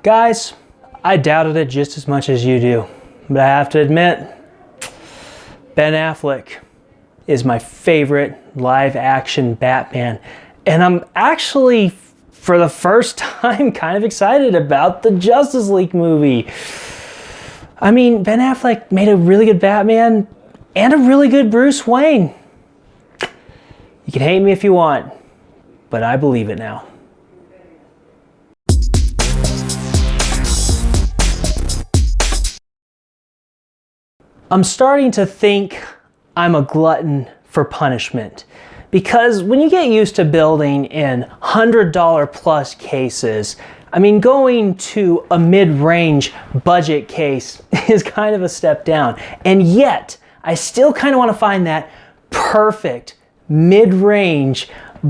Guys, I doubted it just as much as you do, but I have to admit, Ben Affleck is my favorite live-action Batman, and I'm actually, for the first time, kind of excited about the Justice League movie. I mean, Ben Affleck made a really good Batman and a really good Bruce Wayne. You can hate me if you want, but I believe it now. I'm starting to think I'm a glutton for punishment, because when you get used to building in $100 plus cases, I mean, going to a mid-range budget case is kind of a step down. And yet, I still kind of want to find that perfect mid-range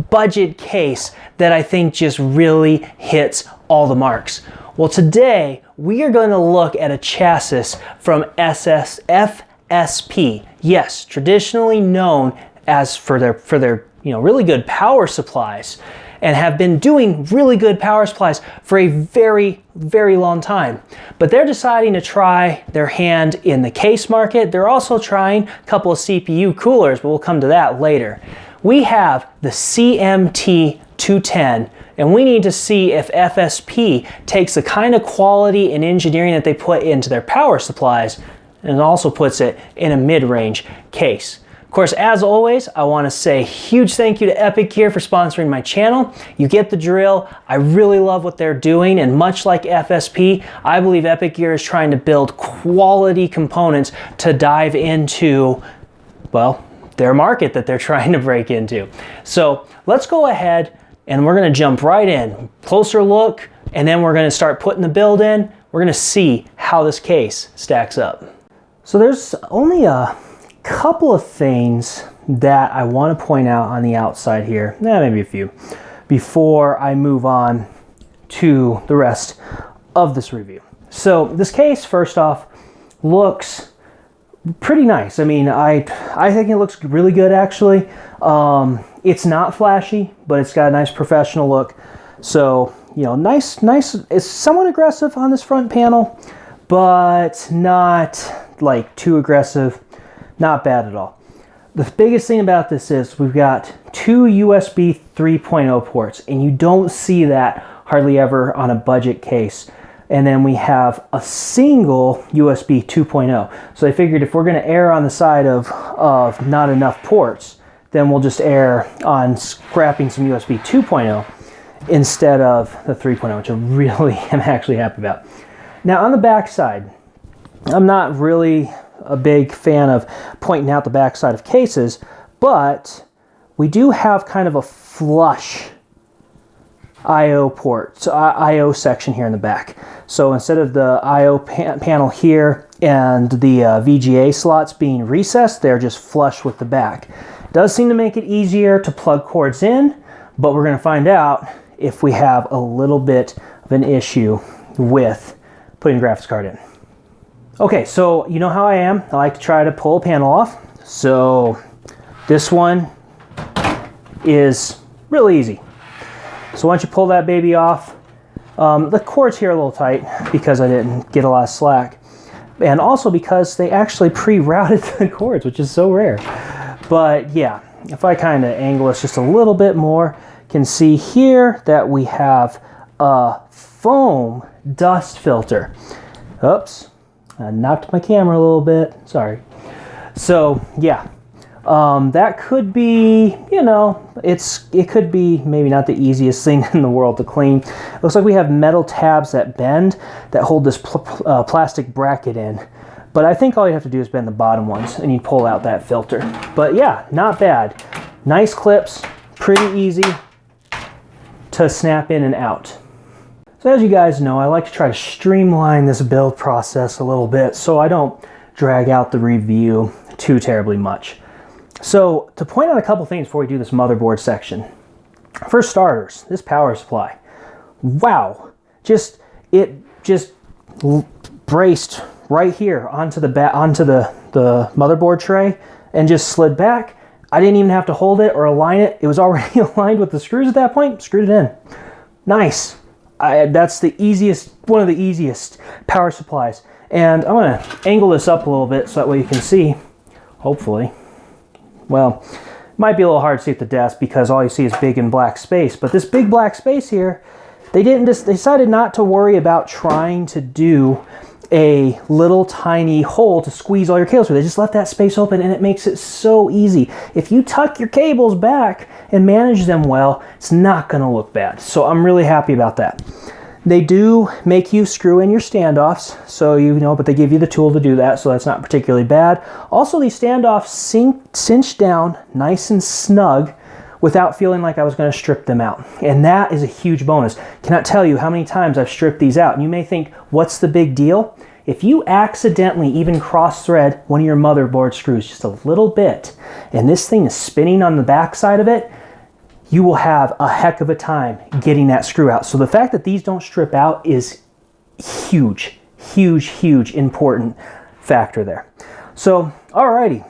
budget case that I think just really hits all the marks. Well, today we are going to look at a chassis from FSP. Yes, traditionally known as for their really good power supplies, and have been doing really good power supplies for a very, very long time. But they're deciding to try their hand in the case market. They're also trying a couple of CPU coolers, but we'll come to that later. We have the CMT210, and we need to see if FSP takes the kind of quality and engineering that they put into their power supplies and also puts it in a mid-range case. Of course, as always, I want to say a huge thank you to Epic Gear for sponsoring my channel. You get the drill. I really love what they're doing, and much like FSP, I believe Epic Gear is trying to build quality components to dive into, well, their market that they're trying to break into. So let's go ahead and we're going to jump right in. Closer look, and then we're going to start putting the build in. We're going to see how this case stacks up. So there's only a couple of things that I want to point out on the outside here, maybe a few, before I move on to the rest of this review. So this case, first off, looks pretty nice. I mean, I think it looks really good, actually. It's not flashy, but it's got a nice professional look. So, nice. It's somewhat aggressive on this front panel, but not like too aggressive. Not bad at all. The biggest thing about this is we've got two USB 3.0 ports, and you don't see that hardly ever on a budget case. And then we have a single USB 2.0. So I figured if we're going to err on the side of not enough ports, then we'll just err on scrapping some USB 2.0 instead of the 3.0, which I really am actually happy about. Now on the back side, I'm not really a big fan of pointing out the back side of cases, but we do have kind of a flush I/O port, so I/O section here in the back. So instead of the I/O panel here and the VGA slots being recessed, they're just flush with the back. Does seem to make it easier to plug cords in, but we're going to find out if we have a little bit of an issue with putting the graphics card in. Okay, so you know how I am. I like to try to pull a panel off. So this one is really easy. So once you pull that baby off, the cords here are a little tight because I didn't get a lot of slack. And also because they actually pre-routed the cords, which is so rare. But yeah, if I kind of angle this just a little bit more, you can see here that we have a foam dust filter. Oops, I knocked my camera a little bit, sorry. So yeah, that could be, it could be maybe not the easiest thing in the world to clean. It looks like we have metal tabs that bend that hold this plastic bracket in. But I think all you have to do is bend the bottom ones and you pull out that filter. But yeah, not bad. Nice clips, pretty easy to snap in and out. So as you guys know, I like to try to streamline this build process a little bit so I don't drag out the review too terribly much. So to point out a couple things before we do this motherboard section. For starters, this power supply. Wow, it just braced right here onto the motherboard tray and just slid back. I didn't even have to hold it or align it. It was already aligned with the screws at that point. Screwed it in. Nice. that's the easiest, one of the easiest power supplies. And I'm going to angle this up a little bit so that way you can see, hopefully. Well, it might be a little hard to see at the desk because all you see is big and black space. But this big black space here, they decided not to worry about trying to do a little tiny hole to squeeze all your cables through. They just left that space open, and it makes it so easy. If you tuck your cables back and manage them well, it's not going to look bad. So I'm really happy about that. They do make you screw in your standoffs, so you know, but they give you the tool to do that, so that's not particularly bad. Also, these standoffs cinch down nice and snug without feeling like I was going to strip them out. And that is a huge bonus. Cannot tell you how many times I've stripped these out. And you may think, what's the big deal? If you accidentally even cross-thread one of your motherboard screws just a little bit, and this thing is spinning on the back side of it, you will have a heck of a time getting that screw out. So the fact that these don't strip out is huge, huge, huge important factor there. So, alrighty.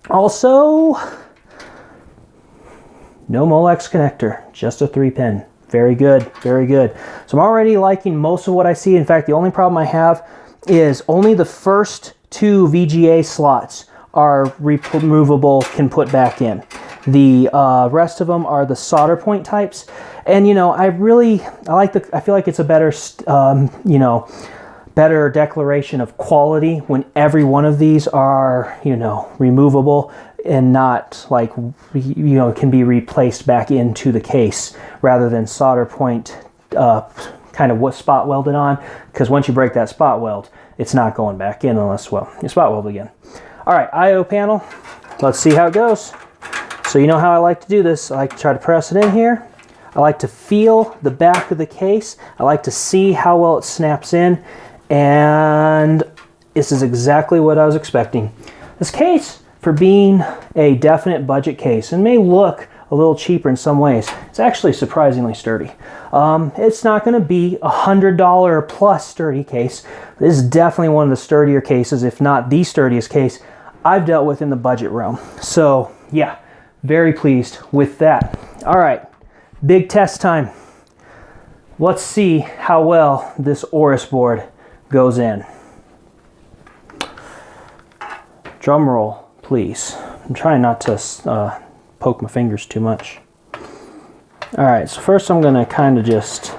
Also, no Molex connector, just a 3-pin. Very good, very good. So I'm already liking most of what I see. In fact, the only problem I have is only the first 2 VGA slots are removable, can put back in. The rest of them are the solder point types. And you know, I feel like it's a better, you know, better declaration of quality when every one of these are, you know, removable and not like, you know, can be replaced back into the case rather than solder point kind of spot welded on, because once you break that spot weld, it's not going back in unless, well, you spot weld again. All right, I/O panel, let's see how it goes. So you know how I like to do this. I like to try to press it in here. I like to feel the back of the case. I like to see how well it snaps in, and this is exactly what I was expecting. This case, for being a definite budget case, and may look a little cheaper in some ways, it's actually surprisingly sturdy. It's not going to be a $100 plus sturdy case. This is definitely one of the sturdier cases, if not the sturdiest case I've dealt with in the budget realm. So yeah, very pleased with that. All right, big test time. Let's see how well this Oris board goes in. Drum roll, please. I'm trying not to poke my fingers too much. All right, so first I'm gonna kind of just,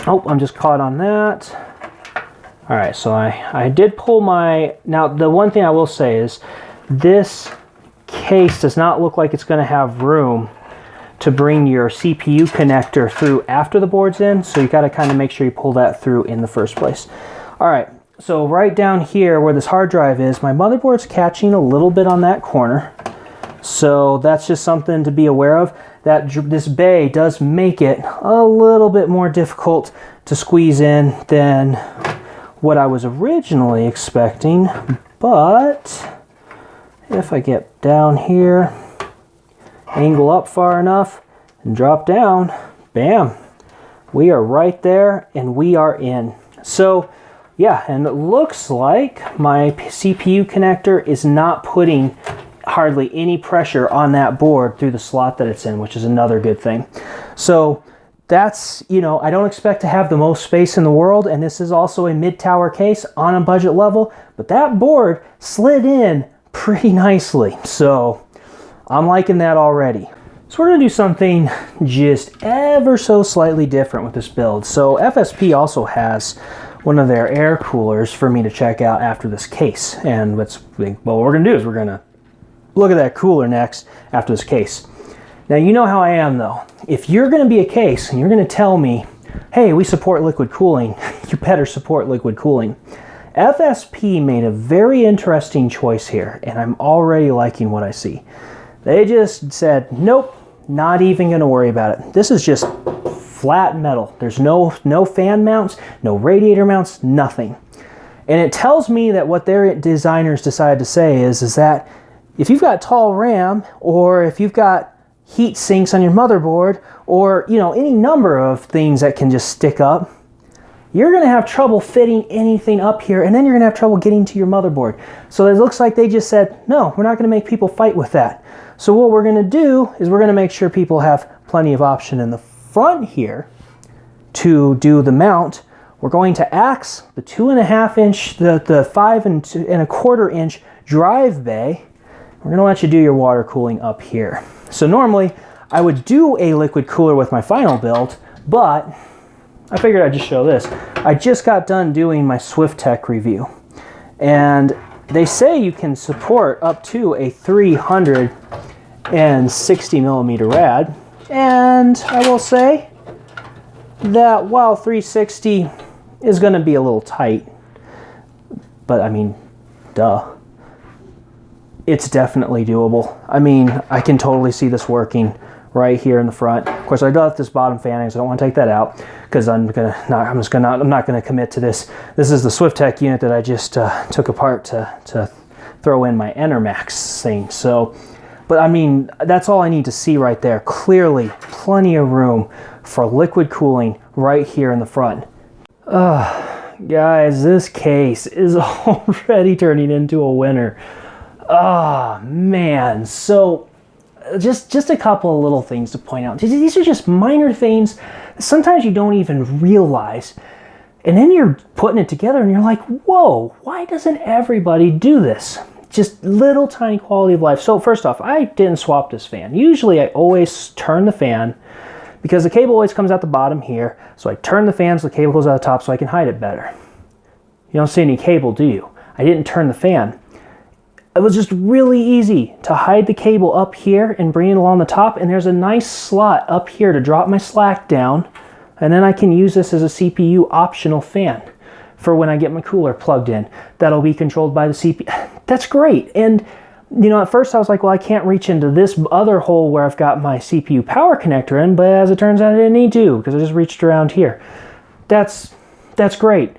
oh, I'm just caught on that. All right, so I did pull my, now the one thing I will say is this case does not look like it's gonna have room to bring your CPU connector through after the board's in, so you gotta kind of make sure you pull that through in the first place. All right, so right down here where this hard drive is, my motherboard's catching a little bit on that corner. So that's just something to be aware of. That this bay does make it a little bit more difficult to squeeze in than what I was originally expecting. But if I get down here, angle up far enough, and drop down, bam, we are right there and we are in. So yeah, and it looks like my CPU connector is not putting hardly any pressure on that board through the slot that it's in, which is another good thing. So that's, you know, I don't expect to have the most space in the world, and this is also a mid-tower case on a budget level, but that board slid in pretty nicely. So I'm liking that already. So we're gonna do something just ever so slightly different with this build. So FSP also has one of their air coolers for me to check out after this case. And what we're gonna do is we're gonna look at that cooler next after this case. Now, you know how I am though. If you're gonna be a case and you're gonna tell me, hey, we support liquid cooling, you better support liquid cooling. FSP made a very interesting choice here, and I'm already liking what I see. They just said, nope, not even gonna worry about it. This is just flat metal. There's no fan mounts, no radiator mounts, nothing. And it tells me that what their designers decided to say is that if you've got tall RAM, or if you've got heat sinks on your motherboard, or you know, any number of things that can just stick up, you're gonna have trouble fitting anything up here, and then you're gonna have trouble getting to your motherboard. So it looks like they just said, no, we're not gonna make people fight with that. So what we're gonna do is we're gonna make sure people have plenty of option in the front here to do the mount, we're going to axe the 2.5 inch, the 5 and 1/4 inch drive bay. We're gonna let you do your water cooling up here. So normally I would do a liquid cooler with my final build, but I figured I'd just show this. I just got done doing my SwiftTech review, and they say you can support up to a 360 millimeter rad, and I will say that while 360 is going to be a little tight, but I mean, duh, it's definitely doable. I mean, I can totally see this working right here in the front. Of course, I left this bottom fanning, so I don't want to take that out because I'm not gonna commit to this. This is the SwiftTech unit that I just took apart to throw in my Enermax thing. So, but I mean, that's all I need to see right there. Clearly, plenty of room for liquid cooling right here in the front. Guys, this case is already turning into a winner. Oh man, so just a couple of little things to point out. These are just minor things sometimes you don't even realize, and then you're putting it together and you're like, whoa, why doesn't everybody do this? Just little tiny quality of life. So first off, I didn't swap this fan. Usually I always turn the fan because the cable always comes out the bottom here, so I turn the fan so the cable goes out the top so I can hide it better. You don't see any cable, do you? I didn't turn the fan. It was just really easy to hide the cable up here and bring it along the top, and there's a nice slot up here to drop my slack down, and then I can use this as a CPU optional fan for when I get my cooler plugged in. That'll be controlled by the CPU. That's great. And you know, at first I was like, well, I can't reach into this other hole where I've got my CPU power connector in, but as it turns out I didn't need to because I just reached around here. That's great.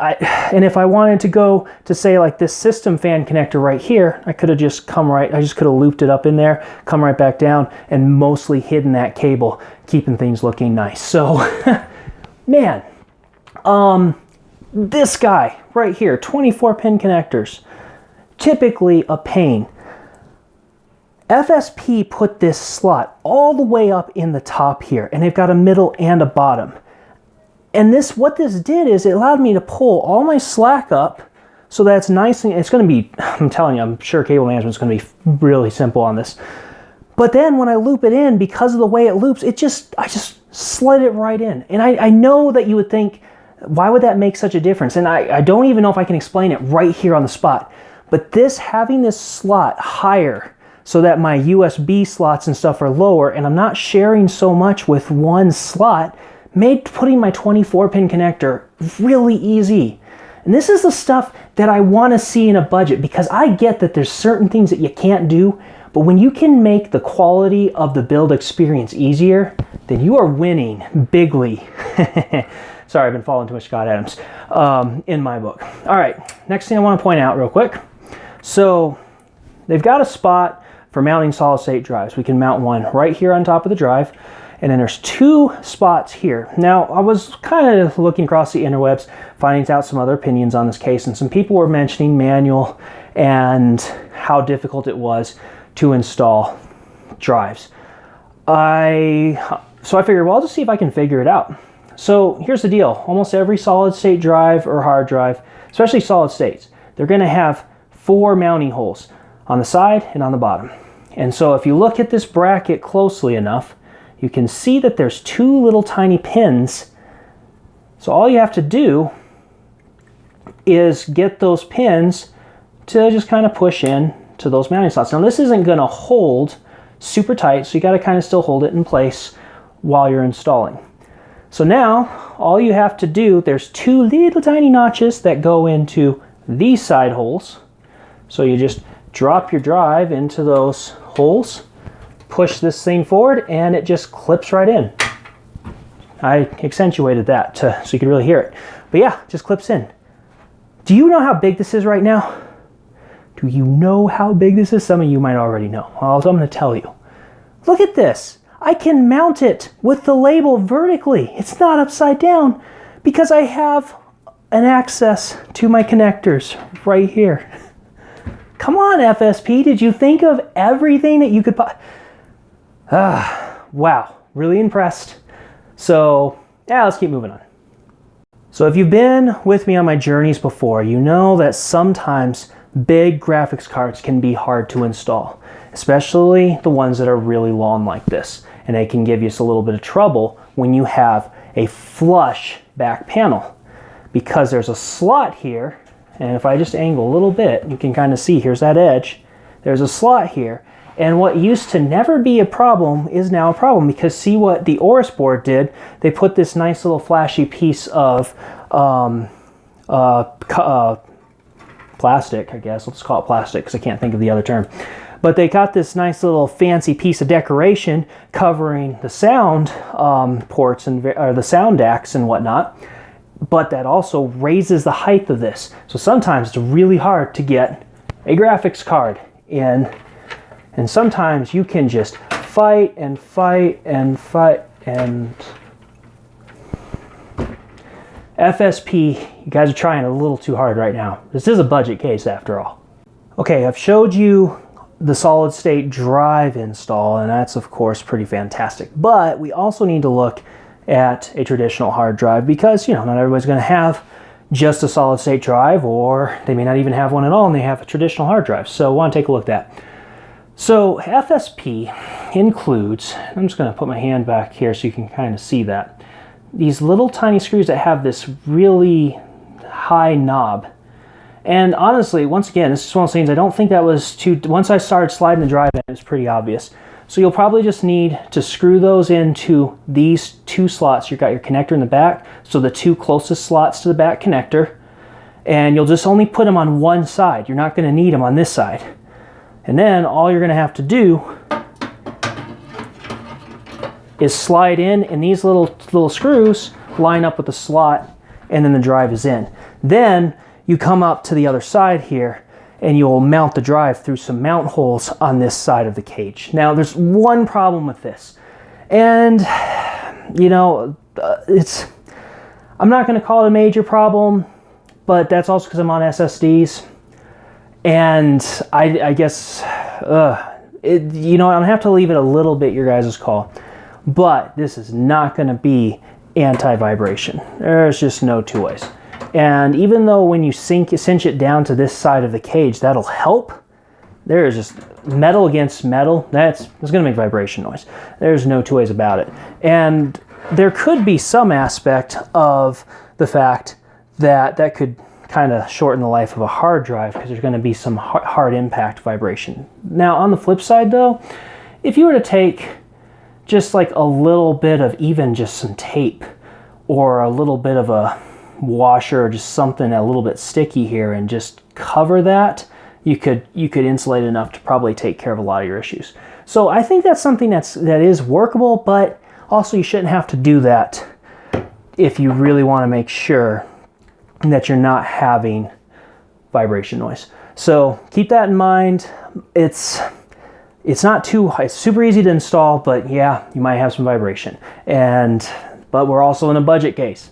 And if I wanted to go to say like this system fan connector right here, I could have just I just could have looped it up in there, come right back down, and mostly hidden that cable, keeping things looking nice. So, man, this guy right here, 24 pin connectors, typically a pain. FSP put this slot all the way up in the top here, and they've got a middle and a bottom. And what this did is it allowed me to pull all my slack up so that's nice, and it's going to be, I'm telling you, I'm sure cable management is going to be really simple on this. But then when I loop it in, because of the way it loops, I just slid it right in. And I know that you would think, why would that make such a difference? And I don't even know if I can explain it right here on the spot. But having this slot higher so that my USB slots and stuff are lower, and I'm not sharing so much with one slot, made putting my 24 pin connector really easy. And this is the stuff that I want to see in a budget, because I get that there's certain things that you can't do, but when you can make the quality of the build experience easier, then you are winning bigly. Sorry, I've been following too much Scott Adams in my book. All right, next thing I want to point out real quick. So they've got a spot for mounting solid state drives. We can mount one right here on top of the drive, and then there's two spots here. Now, I was kind of looking across the interwebs, finding out some other opinions on this case, and some people were mentioning manual and how difficult it was to install drives. So I figured, well, I'll just see if I can figure it out. So here's the deal. Almost every solid state drive or hard drive, especially solid states, they're going to have 4 mounting holes on the side and on the bottom. And so if you look at this bracket closely enough, you can see that there's 2 little tiny pins. So all you have to do is get those pins to just kind of push in to those mounting slots. Now this isn't going to hold super tight, so you got to kind of still hold it in place while you're installing. So now all you have to do, there's 2 little tiny notches that go into these side holes. So you just drop your drive into those holes, push this thing forward, and it just clips right in. I accentuated that so you can really hear it. But yeah, just clips in. Do you know how big this is right now? Do you know how big this is? Some of you might already know. Well, I'm going to tell you. Look at this. I can mount it with the label vertically. It's not upside down because I have an access to my connectors right here. Come on, FSP. Did you think of everything that you could... Wow. Really impressed. So yeah, let's keep moving on. So if you've been with me on my journeys before, you know that sometimes big graphics cards can be hard to install, especially the ones that are really long like this. And they can give you a little bit of trouble when you have a flush back panel, because there's a slot here. And if I just angle a little bit, you can kind of see, here's that edge. There's a slot here. And what used to never be a problem is now a problem, because see what the Oris board did? They put this nice little flashy piece of plastic, I guess. Let's call it plastic because I can't think of the other term. But they got this nice little fancy piece of decoration covering the sound ports and or the sound DACs and whatnot. But that also raises the height of this. So sometimes it's really hard to get a graphics card in. And sometimes you can just fight and fight and fight and... FSP, you guys are trying a little too hard right now. This is a budget case after all. Okay, I've showed you the solid state drive install, and that's of course pretty fantastic. But we also need to look at a traditional hard drive, because you know, not everybody's going to have just a solid state drive, or they may not even have one at all and they have a traditional hard drive. So I want to take a look at that. So FSP includes, I'm just going to put my hand back here so you can kind of see that, these little tiny screws that have this really high knob. And honestly, once again, this is one of those things, I don't think that was too, once I started sliding the drive in, it was pretty obvious. So you'll probably just need to screw those into these two slots. You've got your connector in the back, so the two closest slots to the back connector, and you'll just only put them on one side. You're not going to need them on this side. And then all you're going to have to do is slide in, and these little screws line up with the slot, and then the drive is in. Then you come up to the other side here, and you'll mount the drive through some mount holes on this side of the cage. Now there's one problem with this, and you know, I'm not going to call it a major problem, but that's also because I'm on SSDs. And I guess, you know, I'm gonna have to leave it a little bit your guys' call. But this is not gonna be anti-vibration. There's just no two ways. And even though when you cinch it down to this side of the cage, that'll help, there is just metal against metal, it's gonna make vibration noise. There's no two ways about it. And there could be some aspect of the fact that that could kind of shorten the life of a hard drive, because there's going to be some hard impact vibration. Now on the flip side though, if you were to take just like a little bit of even just some tape or a little bit of a washer or just something a little bit sticky here and just cover that, you could insulate enough to probably take care of a lot of your issues. So I think that's something that is workable, but also you shouldn't have to do that if you really want to make sure that you're not having vibration noise. So keep that in mind. It's super easy to install, but yeah, you might have some vibration. But we're also in a budget case.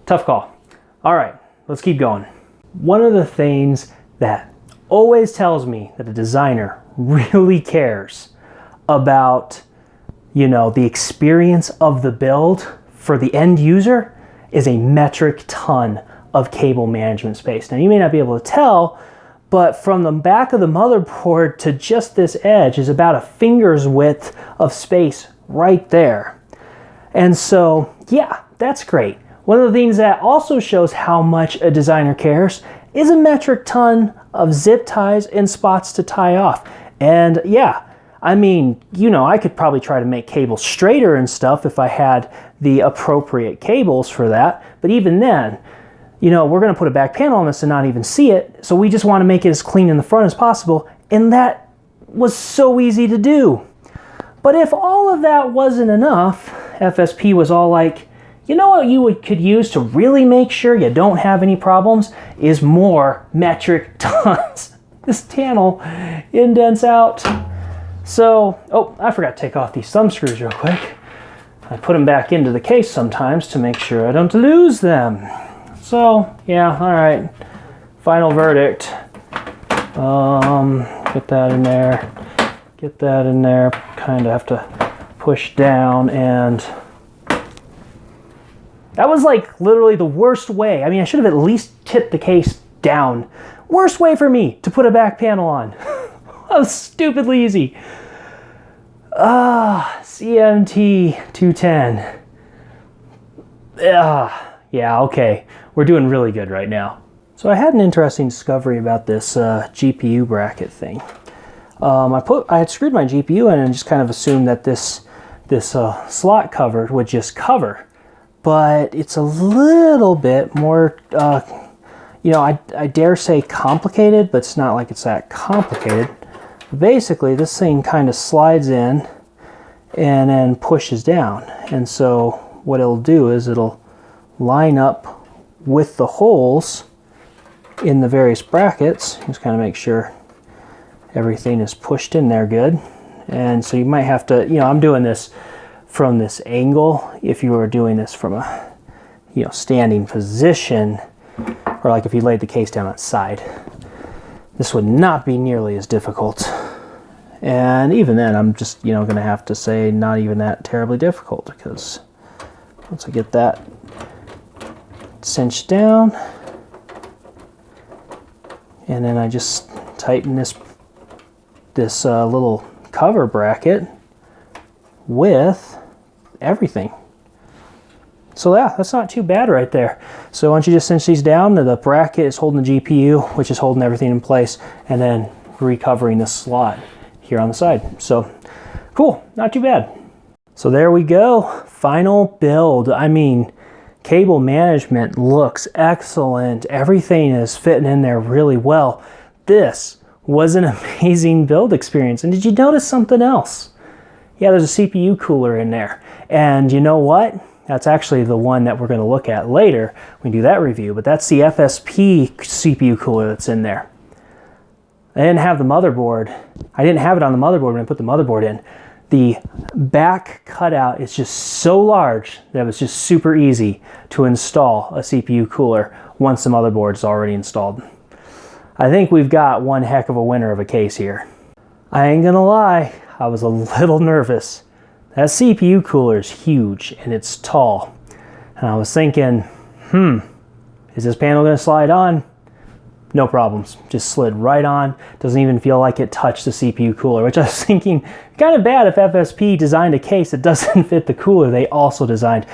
Tough call. All right, let's keep going. One of the things that always tells me that a designer really cares about, you know, the experience of the build for the end user is a metric ton of cable management space. Now you may not be able to tell, but from the back of the motherboard to just this edge is about a finger's width of space right there. And so yeah, that's great. One of the things that also shows how much a designer cares is a metric ton of zip ties and spots to tie off. And yeah, I mean, you know, I could probably try to make cables straighter and stuff if I had the appropriate cables for that. But even then, you know, we're going to put a back panel on this and not even see it. So we just want to make it as clean in the front as possible. And that was so easy to do. But if all of that wasn't enough, FSP was all like, you know what you could use to really make sure you don't have any problems is more metric tons. This panel indents out. So, oh, I forgot to take off these thumb screws real quick. I put them back into the case sometimes to make sure I don't lose them. So, yeah, all right. Final verdict. Get that in there. Get that in there. Kind of have to push down and That was like literally the worst way. I mean, I should have at least tipped the case down. Worst way for me to put a back panel on. That was stupidly easy. CMT210. Yeah, okay. We're doing really good right now. So I had an interesting discovery about this GPU bracket thing. I had screwed my GPU in and just kind of assumed that this slot cover would just cover. But it's a little bit more, you know, I dare say complicated, but it's not like it's that complicated. Basically, this thing kind of slides in and then pushes down. And so what it'll do is it'll line up with the holes in the various brackets. Just kind of make sure everything is pushed in there good. And so you might have to, you know, I'm doing this from this angle. If you were doing this from a, you know, standing position, or like if you laid the case down on its side, this would not be nearly as difficult. And even then, I'm just, you know, going to have to say not even that terribly difficult, because once I get that cinched down, and then I just tighten this little cover bracket with everything. So yeah, that's not too bad right there. So once you just cinch these down, the bracket is holding the GPU, which is holding everything in place, and then recovering the slot here on the side. So cool, not too bad. So there we go, final build. I mean, cable management looks excellent. Everything is fitting in there really well. This was an amazing build experience. And did you notice something else? Yeah, there's a CPU cooler in there. And you know what? That's actually the one that we're going to look at later when we do that review, but that's the FSP CPU cooler that's in there. I didn't have the motherboard. I didn't have it on the motherboard when I put the motherboard in. The back cutout is just so large that it was just super easy to install a CPU cooler once the motherboard is already installed. I think we've got one heck of a winner of a case here. I ain't gonna lie, I was a little nervous. That CPU cooler is huge and it's tall. And I was thinking, is this panel gonna slide on? No problems, just slid right on. Doesn't even feel like it touched the CPU cooler, which I was thinking kind of bad if FSP designed a case that doesn't fit the cooler they also designed.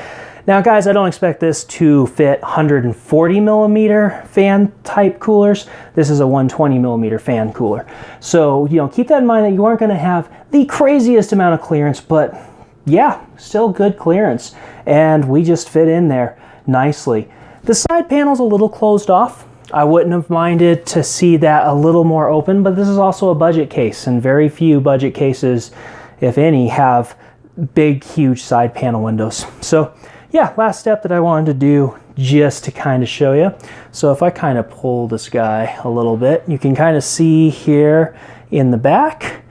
Now guys, I don't expect this to fit 140 millimeter fan type coolers. This is a 120 millimeter fan cooler. So, you know, keep that in mind that you aren't gonna have the craziest amount of clearance, but yeah, still good clearance. And we just fit in there nicely. The side panel's a little closed off. I wouldn't have minded to see that a little more open, but this is also a budget case, and very few budget cases, if any, have big, huge side panel windows. So yeah, last step that I wanted to do just to kind of show you. So if I kind of pull this guy a little bit, you can kind of see here in the back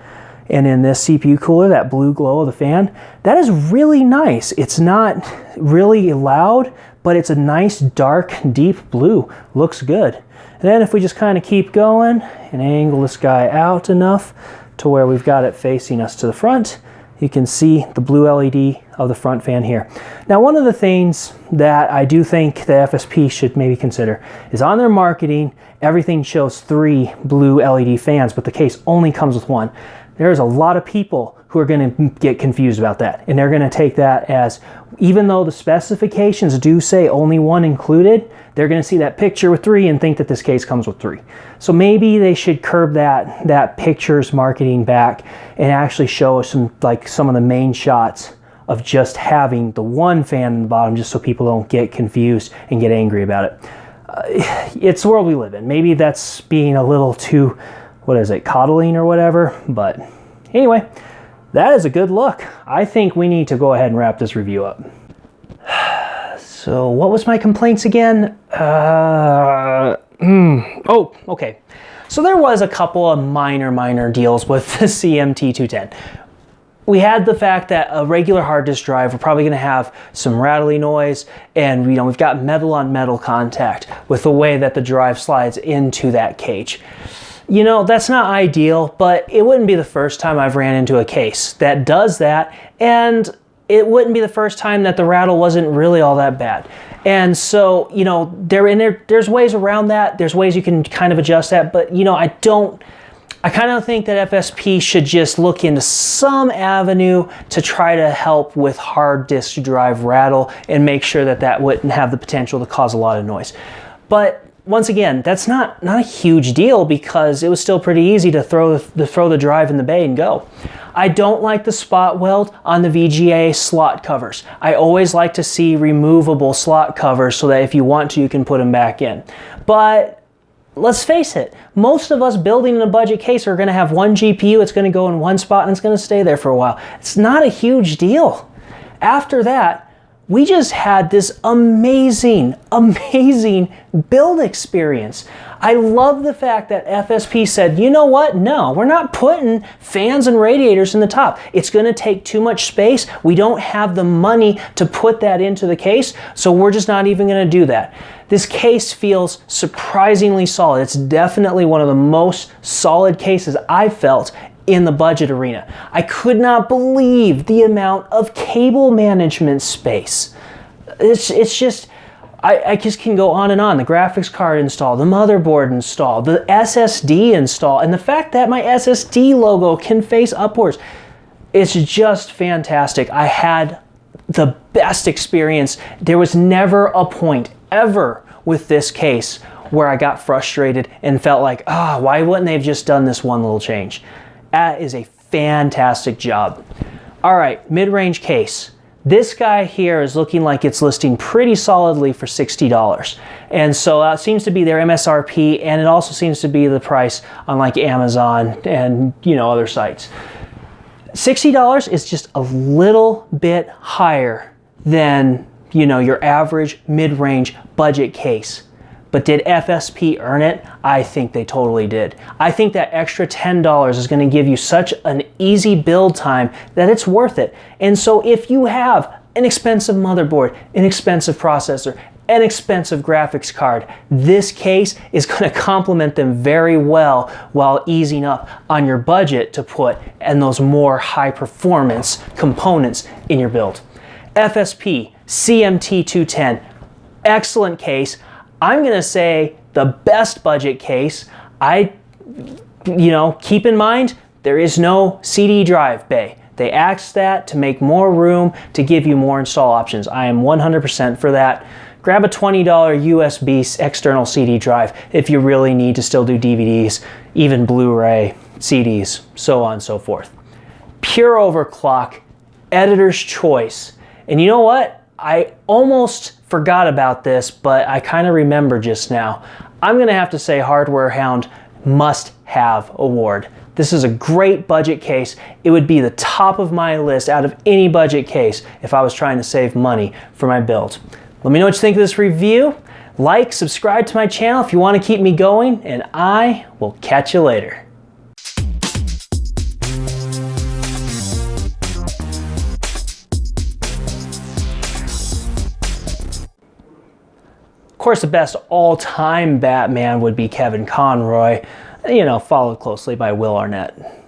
and in this CPU cooler, that blue glow of the fan, that is really nice. It's not really loud, but it's a nice dark deep blue. Looks good. And then if we just kind of keep going and angle this guy out enough to where we've got it facing us to the front, you can see the blue LED of the front fan here. Now, one of the things that I do think the FSP should maybe consider is on their marketing, everything shows 3 blue LED fans, but the case only comes with 1. There's a lot of people who are going to get confused about that, and they're going to take that as, even though the specifications do say only 1 included, they're going to see that picture with 3 and think that this case comes with 3. So maybe they should curb that pictures marketing back and actually show us some of the main shots of just having the 1 fan in the bottom, just so people don't get confused and get angry about it. It's the world we live in. Maybe that's being a little too, what is it, coddling or whatever, but anyway, that is a good look. I think we need to go ahead and wrap this review up. So what was my complaints again? Oh, okay. So there was a couple of minor deals with the CMT210. We had the fact that a regular hard disk drive, we're probably gonna have some rattly noise, and we've got metal on metal contact with the way that the drive slides into that cage. You know, that's not ideal, but it wouldn't be the first time I've ran into a case that does that, and it wouldn't be the first time that the rattle wasn't really all that bad. And so, you know, there's ways around that. There's ways you can kind of adjust that, but you know, I kind of think that FSP should just look into some avenue to try to help with hard disk drive rattle and make sure that that wouldn't have the potential to cause a lot of noise. But once again, that's not a huge deal because it was still pretty easy to throw the drive in the bay and go. I don't like the spot weld on the VGA slot covers. I always like to see removable slot covers so that if you want to, you can put them back in. But let's face it, most of us building in a budget case are going to have one GPU, it's going to go in one spot and it's going to stay there for a while. It's not a huge deal. After that, we just had this amazing build experience. I love the fact that FSP said, you know what? No, we're not putting fans and radiators in the top. It's going to take too much space. We don't have the money to put that into the case, so we're just not even going to do that. This case feels surprisingly solid. It's definitely one of the most solid cases I've felt in the budget arena. I could not believe the amount of cable management space. It's just, I just can go on and on. The graphics card install, the motherboard install, the SSD install, and the fact that my SSD logo can face upwards. It's just fantastic. I had the best experience. There was never a point ever with this case where I got frustrated and felt like, why wouldn't they have just done this one little change? That is a fantastic job. All right, mid-range case. This guy here is looking like it's listing pretty solidly for $60. And so it seems to be their MSRP, and it also seems to be the price on like Amazon and, you know, other sites. $60 is just a little bit higher than, you know, your average mid-range budget case. But did FSP earn it? I think they totally did. I think that extra $10 is going to give you such an easy build time that it's worth it. And so if you have an expensive motherboard, an expensive processor, an expensive graphics card, this case is going to complement them very well while easing up on your budget to put in those more high performance components in your build. FSP CMT210, excellent case. I'm going to say the best budget case. Keep in mind, there is no CD drive bay. They asked that to make more room to give you more install options. I am 100% for that. Grab a $20 USB external CD drive if you really need to still do DVDs, even Blu-ray, CDs, so on and so forth. Pure overclock, editor's choice. And you know what? I almost forgot about this, but I kind of remember just now. I'm going to have to say Hardware Hound must-have award. This is a great budget case. It would be the top of my list out of any budget case if I was trying to save money for my build. Let me know what you think of this review. Like, subscribe to my channel if you want to keep me going, and I will catch you later. Of course, the best all-time Batman would be Kevin Conroy, followed closely by Will Arnett.